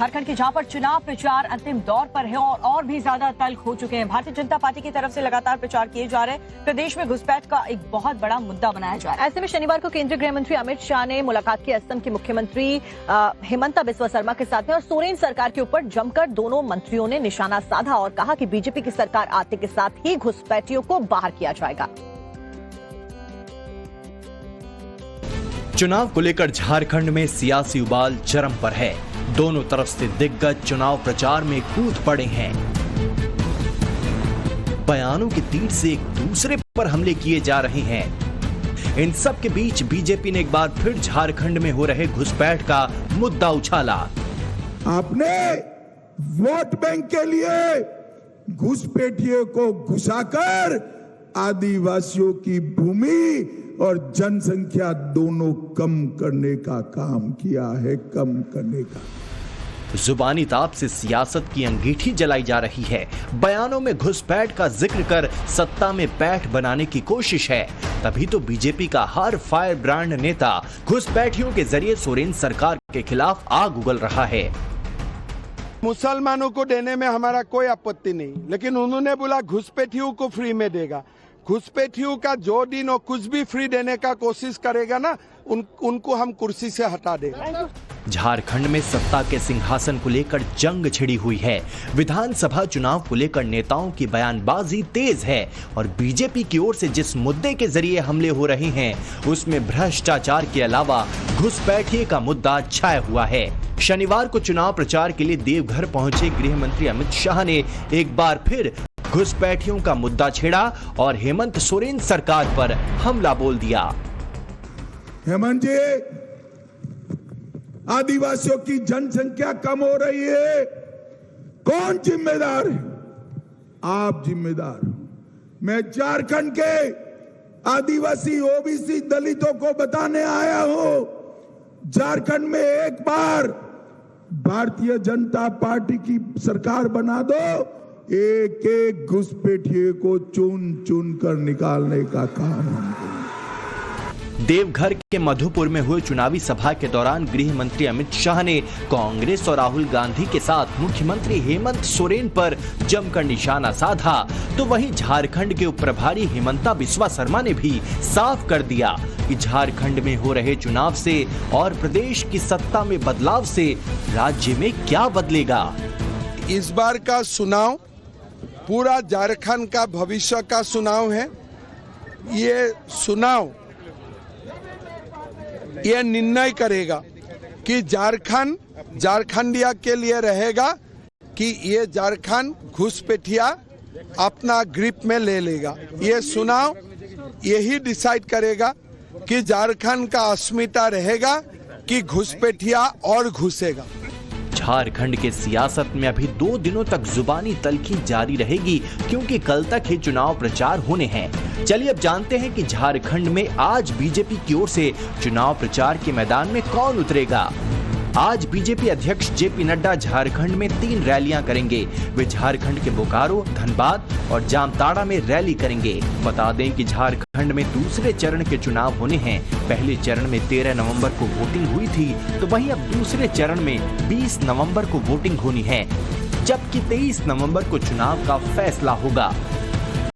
झारखंड की जहां पर चुनाव प्रचार अंतिम दौर पर है और भी ज्यादा तल्ख हो चुके हैं। भारतीय जनता पार्टी की तरफ से लगातार प्रचार किए जा रहे हैं। प्रदेश में घुसपैठ का एक बहुत बड़ा मुद्दा बनाया जा रहा है। ऐसे में शनिवार को केंद्रीय गृह मंत्री अमित शाह ने मुलाकात की असम के मुख्यमंत्री हेमंता बिस्वा शर्मा के साथ में और सोरेन सरकार के ऊपर जमकर दोनों मंत्रियों ने निशाना साधा और कहा कि बीजेपी की सरकार आते के साथ ही घुसपैठियों को बाहर किया जाएगा। चुनाव को लेकर झारखंड में सियासी उबाल चरम पर है। दोनों तरफ से दिग्गज चुनाव प्रचार में कूद पड़े हैं। बयानों की तीर से एक दूसरे पर हमले किए जा रहे हैं। इन सब के बीच बीजेपी ने एक बार फिर झारखंड में हो रहे घुसपैठ का मुद्दा उछाला। आपने वोट बैंक के लिए घुसपैठियों को घुसाकर आदिवासियों की भूमि और जनसंख्या दोनों कम करने का काम किया है, कम करने का। जुबानी ताप से सियासत की अंगीठी जलाई जा रही है। बयानों में घुसपैठ का जिक्र कर सत्ता में पैठ बनाने की कोशिश है। तभी तो बीजेपी का हर फायर ब्रांड नेता घुसपैठियों के जरिए सोरेन सरकार के खिलाफ आग उगल रहा है। मुसलमानों को देने में हमारा कोई आपत्ति नहीं, लेकिन उन्होंने बोला घुसपैठियों को फ्री में देगा। घुसपैठियों का जो दिन और कुछ भी फ्री देने का कोशिश करेगा ना, उनको हम कुर्सी से हटा देंगे। झारखंड में सत्ता के सिंहासन को लेकर जंग छिड़ी हुई है। विधानसभा चुनाव को लेकर नेताओं की बयानबाजी तेज है और बीजेपी की ओर से जिस मुद्दे के जरिए हमले हो रहे हैं उसमें भ्रष्टाचार के अलावा घुसपैठिए का मुद्दा छाया हुआ है। शनिवार को चुनाव प्रचार के लिए देवघर पहुंचे गृह मंत्री अमित शाह ने एक बार फिर घुसपैठियों का मुद्दा छेड़ा और हेमंत सोरेन सरकार पर हमला बोल दिया। हेमंत जी, आदिवासियों की जनसंख्या कम हो रही है, कौन जिम्मेदार है? आप जिम्मेदार हो। मैं झारखंड के आदिवासी ओबीसी दलितों को बताने आया हूं, झारखंड में एक बार भारतीय जनता पार्टी की सरकार बना दो, एक एक घुसपैठिए को चुन चुन कर निकालने का काम हम करेंगे। देवघर के मधुपुर में हुए चुनावी सभा के दौरान गृह मंत्री अमित शाह ने कांग्रेस और राहुल गांधी के साथ मुख्यमंत्री हेमंत सोरेन पर जमकर निशाना साधा, तो वहीं झारखंड के उप प्रभारी हेमंता बिस्वा शर्मा ने भी साफ कर दिया कि झारखंड में हो रहे चुनाव से और प्रदेश की सत्ता में बदलाव से राज्य में क्या बदलेगा। इस बार का चुनाव पूरा झारखंड का भविष्य का चुनाव है। ये चुनाव ये निर्णय करेगा कि झारखंड झारखंडिया के लिए रहेगा कि ये झारखंड घुसपैठिया अपना ग्रिप में ले लेगा। ये चुनाव यही डिसाइड करेगा कि झारखंड का अस्मिता रहेगा कि घुसपैठिया और घुसेगा। झारखंड के सियासत में अभी 2 दिनों तक जुबानी तल्खी जारी रहेगी, क्योंकि कल तक ही चुनाव प्रचार होने हैं। चलिए अब जानते हैं कि झारखंड में आज बीजेपी की ओर से चुनाव प्रचार के मैदान में कौन उतरेगा। आज बीजेपी अध्यक्ष जेपी नड्डा झारखंड में 3 रैलियां करेंगे। वे झारखंड के बोकारो, धनबाद और जामताड़ा में रैली करेंगे। बता दें कि झारखंड में दूसरे चरण के चुनाव होने हैं। पहले चरण में 13 नवंबर को वोटिंग हुई थी, तो वहीं अब दूसरे चरण में 20 नवंबर को वोटिंग होनी है, जबकि 23 नवंबर को चुनाव का फैसला होगा।